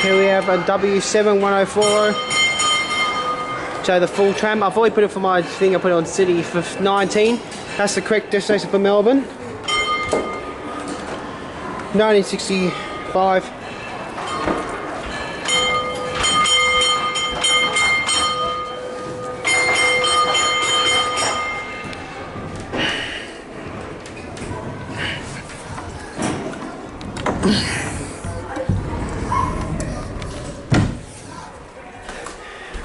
Here we have a W71040. So the full tram. I've already put it for my thing. I put it on City for 19. That's the correct destination for Melbourne. 1965.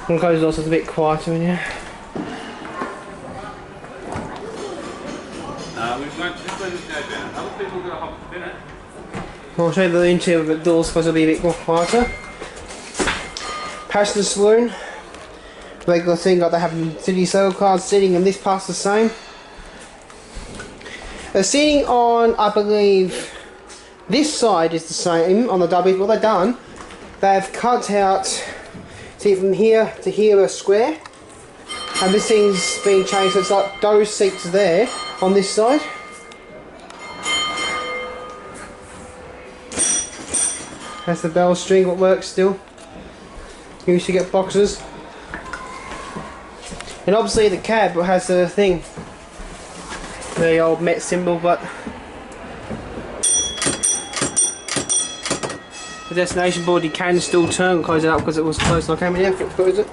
One close doors is a bit quieter in here. I'll show you the interior of the doors, supposed to be a bit more quieter. Passenger saloon. Regular thing like they have in City Circle cars. Seating in this part's the same. The seating on, I believe, this side is the same on the W's. What they've done, they've cut out, see from here to here a square, and this thing's been changed so it's like those seats there on this side. That's the bell string, what works still. You used to get boxes. And obviously the cab has the thing, the old Met symbol, but the destination board you can still turn and close it up because it was closed when I came in here. Close it.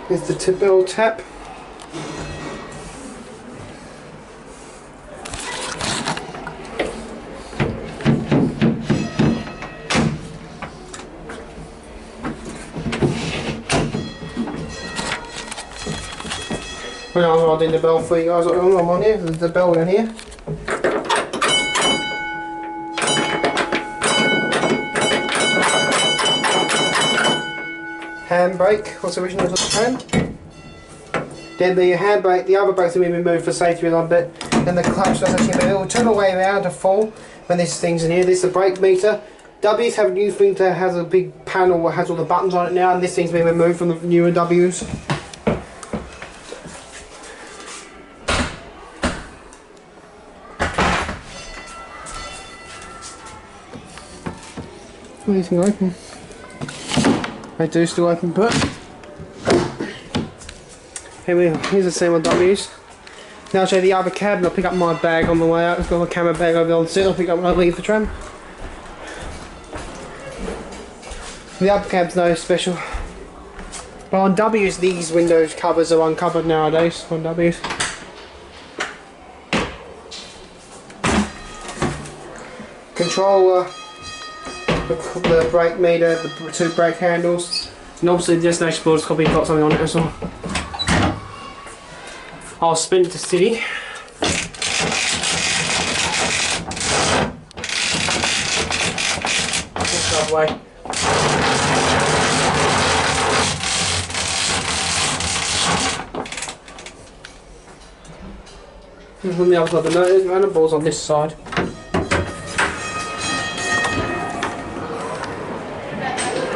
Here's the bell tap. I'll do the bell for you guys. I'm on here. There's the bell down here. Handbrake. What's the original hand? Then the handbrake. The other brake's going to be moved for safety a little bit. Then the clutch does actually move. It will turn away around to fall when this thing's in here. This is the brake meter. W's have a new thing that has a big panel that has all the buttons on it now, and this thing's been removed from the newer W's. Anything open? They do still open, but here we are. Here's the same on W's. Now I'll show you the other cab and I'll pick up my bag on the way out. It's got my camera bag over on the seat. I'll pick up when I leave the tram. The other cab's no special. But on W's these windows covers are uncovered nowadays on W's. Controller. The brake meter, the two brake handles, and obviously the destination board's probably got something on it as well. I'll spin it to City. This other way. And on the other side, the notice and the ball's on this side.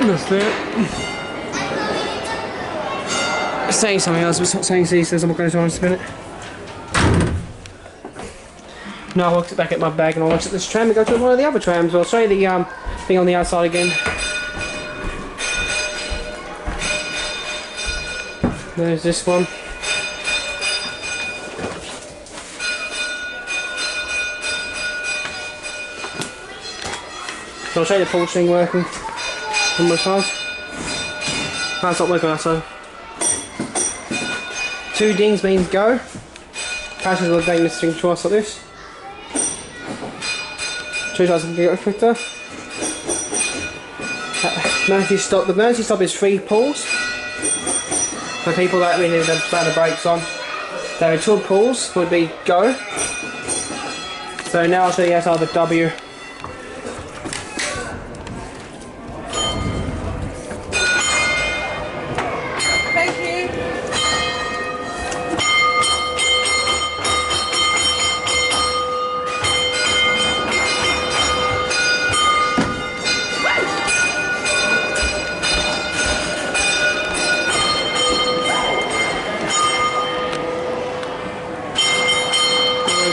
That's it. Saying something else, but saying C says I'm not going to try and spin it. No, I'll look back at my bag and I'll watch this tram and go to one of the other trams. I'll show you the thing on the outside again. There's this one. So I'll show you the pull string working. On my side. That's not working outside. Two dings means go. Passengers will bang the string twice like this. Two times can get quicker. Emergency stop. The emergency stop is 3 pulls. For people that really need to turn the brakes on. So 2 pulls would be go. So now I'll show you outside the W.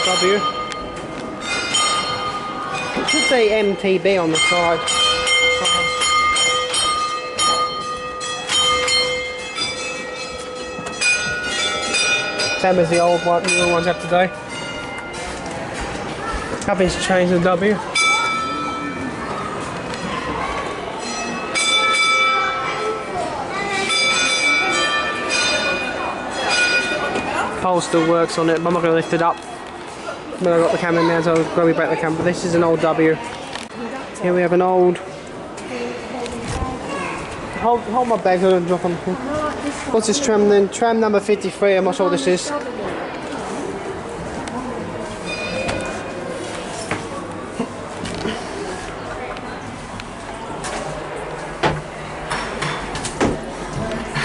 W. It should say MTB on the side. Same as the old one, newer ones have today. Nothing's changed the W. Pole still works on it, but I'm not going to lift it up. When I got the camera now, so I'll grab back the camera. This is an old W. Here we have an old. Hold my bag, I don't drop on the floor. What's this tram then? Tram number 53, I'm not sure what this is.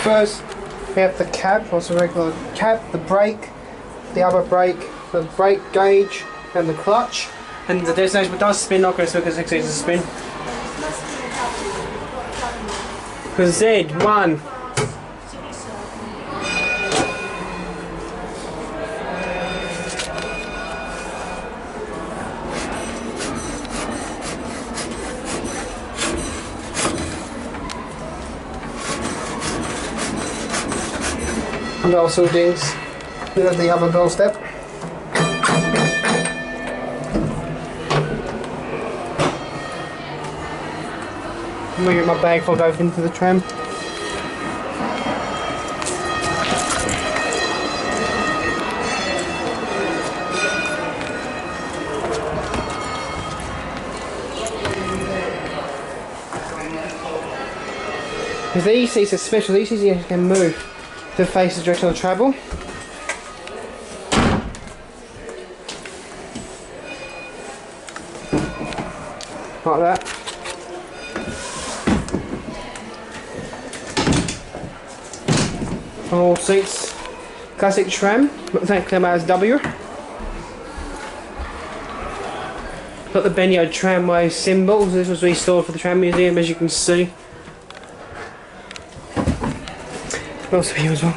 First, we have the cab, what's the regular cab, the brake, the other brake, the brake gauge, and the clutch. And the destination does spin, not going to because it says spin. Because Z1. Bell soldings. Here's the other bell step. I'm going to get my bag before I go into the tram. Because these seats are special, these seats you can move to face the direction of travel. Like that. All seats, classic tram, same came out as W. Got the Benio tramway symbols. This was restored for the Tram Museum, as you can see. Smells here as well.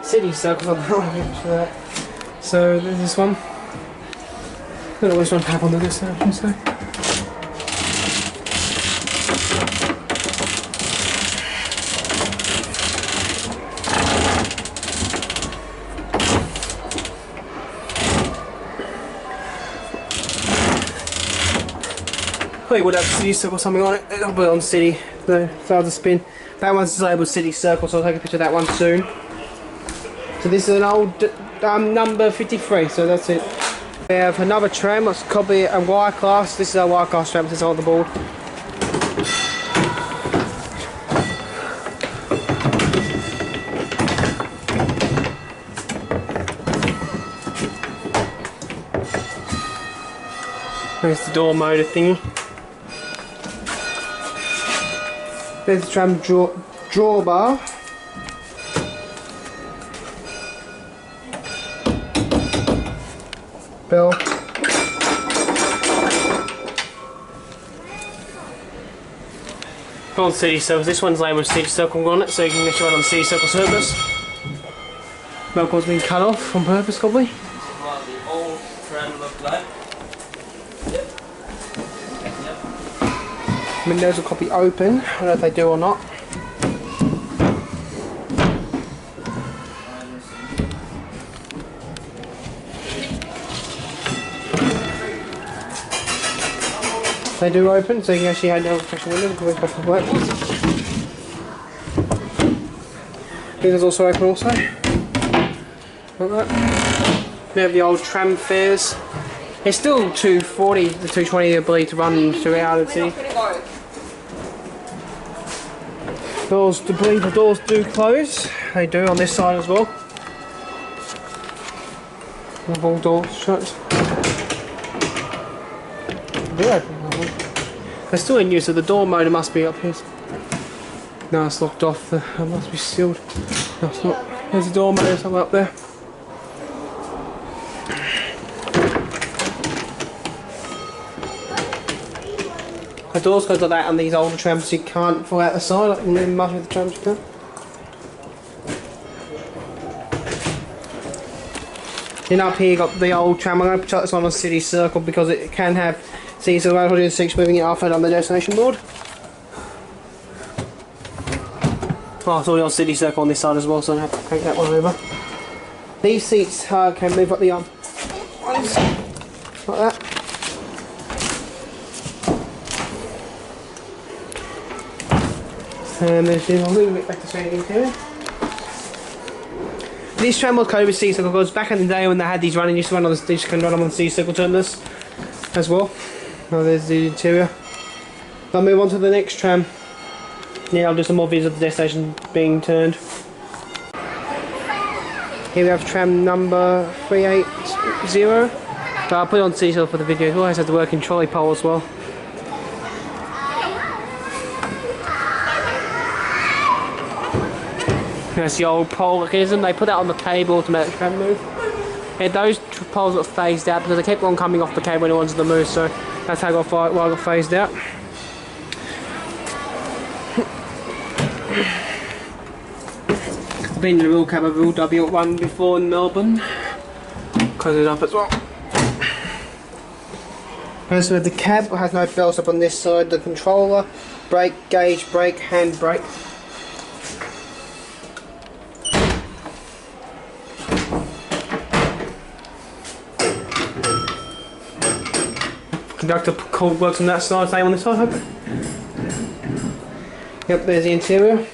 City circles on the right. So there's this one. I don't know which one tap on this side, I should say. Probably would have City Circle something on it. I'll put it on City. The start of spin. That one's labelled City Circle, so I'll take a picture of that one soon. So this is an old number 53, so that's it. We have another tram, let's copy a Y class. This is our Y class tram, this is on the board. There's the door motor thingy. There's the tram drawbar. Bell. On City Circles, this one's labelled City Circle on it, so you can get run on City Circle service. Bell cord's been cut off on purpose, probably. This is what the old tram looked like. Yep. Windows will copy open. I don't know if they do or not. They do open, so you can actually have no reflection window because it's off work. Windows also open also. Like that. We have the old tram fares. It's still 240 to 220 I believe to run throughout the city. Doors, to believe the doors do close. They do on this side as well. With all doors shut. They're open. They're still in use, so the door motor must be up here. No, it's locked off. It must be sealed. No, it's not. There's the door motor somewhere up there. The doors go like that on these older trams, you can't fall out the side like in most of the trams you can. Then up here you got the old tram. I'm going to put this on a city circle because it can have seats around 106 moving it off and on the destination board. Oh, it's already on city circle on this side as well, so I have to take that one over. These seats can move up the arm ones like that. And there's a little bit back to standing here. This tram was coded with city circle because back in the day when they had these running, you just can run them on city circle terminus as well. Now there's the interior. I'll move on to the next tram. Yeah, I'll do some more videos of the destination being turned. Here we have tram number 380. But I'll put it on city circle for the video. It always has the working trolley pole as well. That's the old pole mechanism. They put that on the cable to make the tram move. Yeah, those poles got phased out because they kept on coming off the cable when it wanted to move, so that's how I got phased out. I've been in the real cab of real W1 before in Melbourne. Close it up as well. And so the cab has no belts up on this side. The controller, brake, gauge, brake, hand brake. Conductor cord works on that side, same on this side, I hope. Yep, there's the interior. And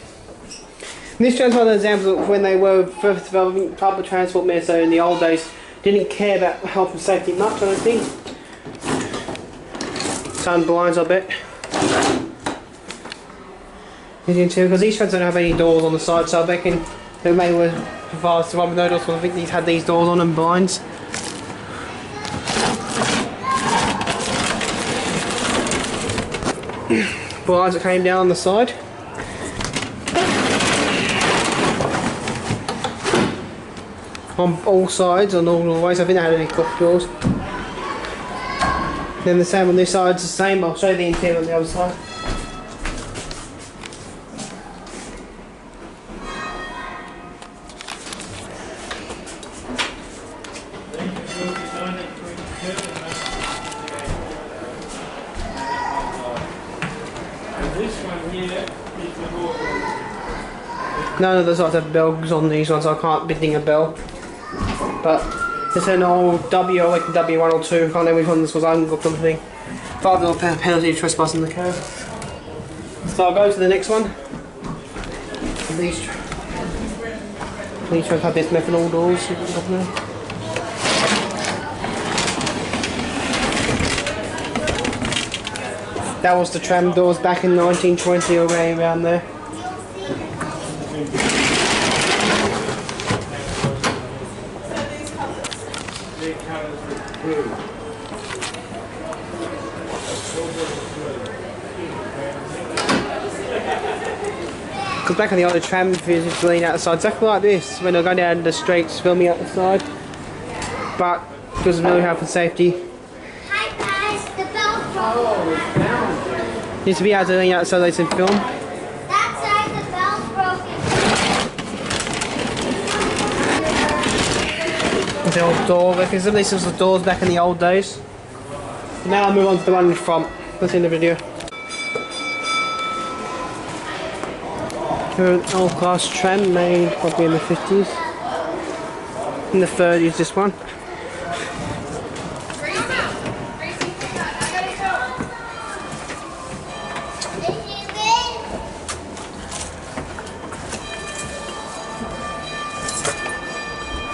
this tram's one of the examples of when they were first developing public transport measures, so in the old days, didn't care about health and safety much, I don't think. Sun blinds, I bet. Here's the interior, because these trams don't have any doors on the side, so I reckon they may provide us the one with no doors, because I think these had these doors on and blinds. Blinds that came down on the side. On all sides, on all the ways. I think they had any clock doors. Then the same on this side, it's the same. I'll show you the interior on the other side. None of the sides have bells on these ones, so I can't be ding a bell. But it's an old W, like W1 or 2, I can't remember which one this was, I haven't got something. $5 penalty for trespassing the car. So I'll go to the next one. These trams have this methanol doors. That was the tram doors back in 1920 or around there. Because back in the older tram views used to lean out the side exactly like this when they're going down the streets filming out the side. But because of no health and safety, Hi guys, the bell's broken. used to be able to lean out so they can film. That side, the bell's broken. The old door, because some of these was the doors back in the old days. Now I'll move on to the one in front. That's in the video. An old class tram made probably in the 50s. In the 30s, this one.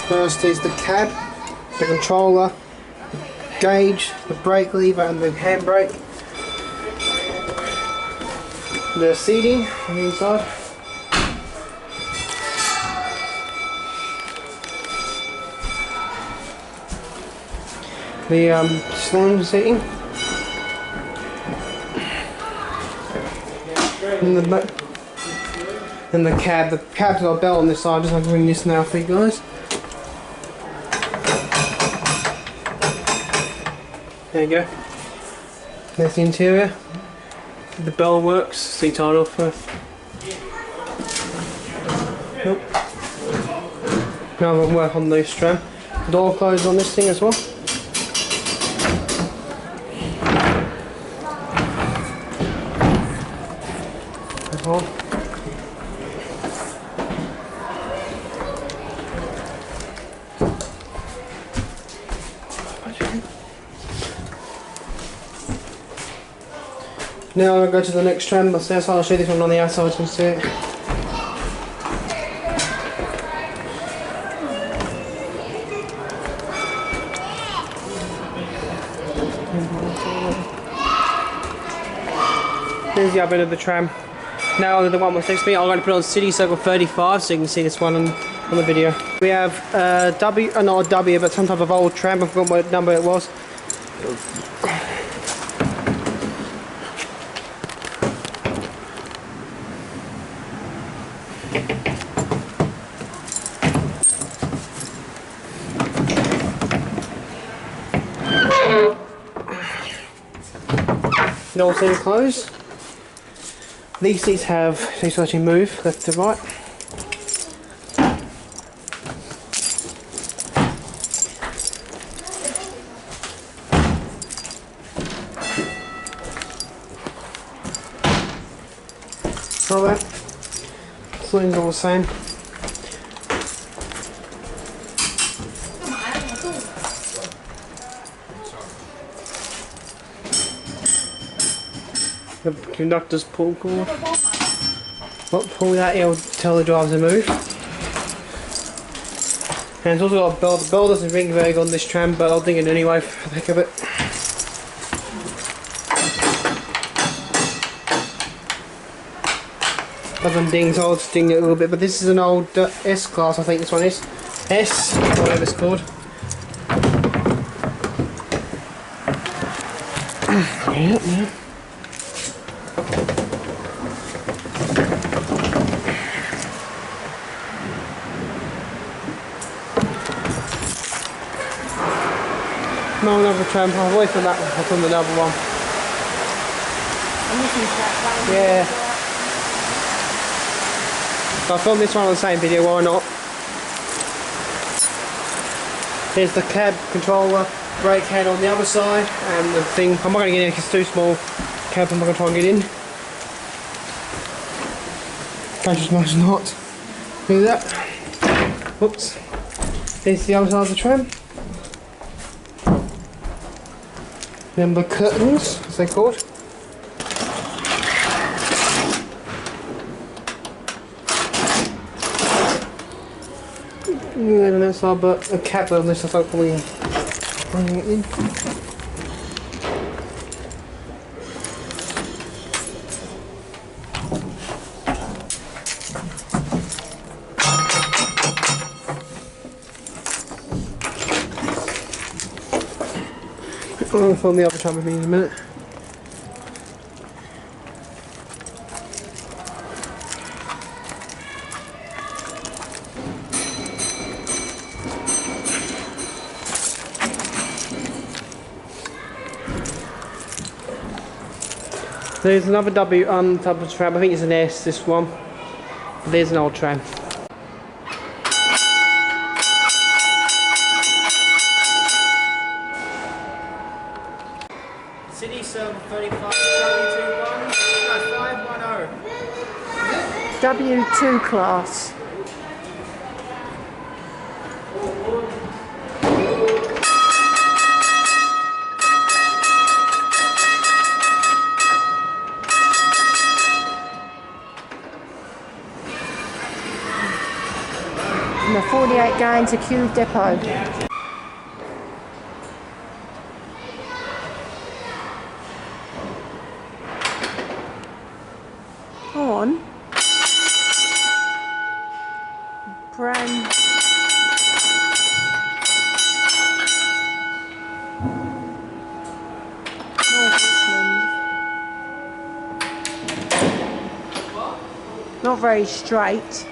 First is the cab, the controller, the gauge, the brake lever and the handbrake. The seating on the inside. The sling seating. And the cab. The cab's got a bell on this side, just like bring this now for you guys. There you go. There's the interior. The bell works, see turned off for. Nope. Now I'm work on this tram. Door closed on this thing as well. As well. Now I'll go to the next tram upstairs, so I'll show you this one on the outside so you can see it. Here's the other end of the tram. Now the one next to me, I'm going to put it on City Circle 35 so you can see this one on the video. We have not a W, but some type of old tram. I forgot what number it was. No seats closed. These seats have seats actually move left to right. All that. Slings all the same. The conductor's pull cord. Pull that, it'll tell the driver to move. And it's also got a bell. The bell doesn't ring very good on this tram, but I'll ding it anyway for the heck of it. Other than dings, I'll just ding it a little bit, but this is an old S class, I think this one is. S, whatever it's called. Yeah. No, another tram. I'll wait for that one. I'll film another one. Yeah. So I filmed this one on the same video, why not? Here's the cab controller, brake head on the other side, and the thing. I'm not going to get in because it's too small. Cab, I'm not going to try and get in. Precious much not. Do that. Whoops. Here's the other side of the tram. Remember curtains, as they're called. Yeah, on that side, but a cap on this, I thought probably bringing it in. I'll film the other tram with me in a minute. There's another W type of tram. I think it's an S, this one. There's an old tram. City Circle 35 510. W2 class. And the 48 going to Q Depot. Come on. Brand. Not very straight.